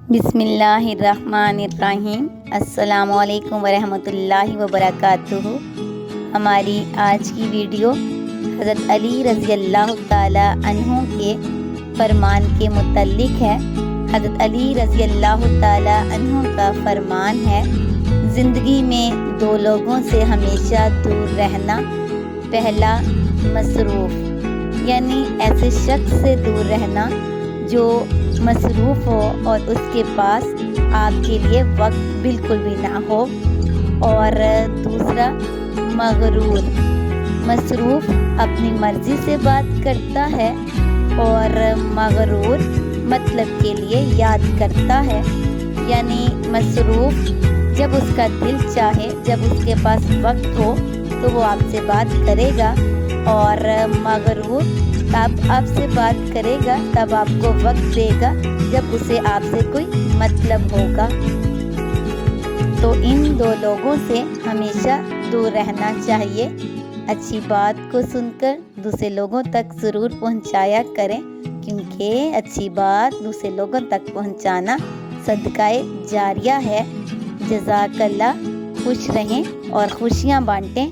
بسم اللہ الرحمن الرحیم۔ السلام علیکم ورحمۃ اللہ وبرکاتہ۔ ہماری آج کی ویڈیو حضرت علی رضی اللہ تعالی عنہ کے فرمان کے متعلق ہے۔ حضرت علی رضی اللہ تعالی عنہ کا فرمان ہے، زندگی میں دو لوگوں سے ہمیشہ دور رہنا۔ پہلا، مصروف، یعنی ایسے شخص سے دور رہنا جو مصروف ہو اور اس کے پاس آپ کے لیے وقت بالکل بھی نہ ہو۔ اور دوسرا، مغرور، مصروف اپنی مرضی سے بات کرتا ہے اور مغرور مطلب کے لیے یاد کرتا ہے، یعنی مصروف جب اس کا دل چاہے، جب اس کے پاس وقت ہو تو وہ آپ سے بات کرے گا، اور مغرور تب آپ سے بات کرے گا، تب آپ کو وقت دے گا جب اسے آپ سے کوئی مطلب ہوگا۔ تو ان دو لوگوں سے ہمیشہ دور رہنا چاہیے۔ اچھی بات کو سن کر دوسرے لوگوں تک ضرور پہنچایا کریں، کیونکہ اچھی بات دوسرے لوگوں تک پہنچانا صدقہ جاریہ ہے۔ جزاک اللہ۔ خوش رہیں اور خوشیاں بانٹیں۔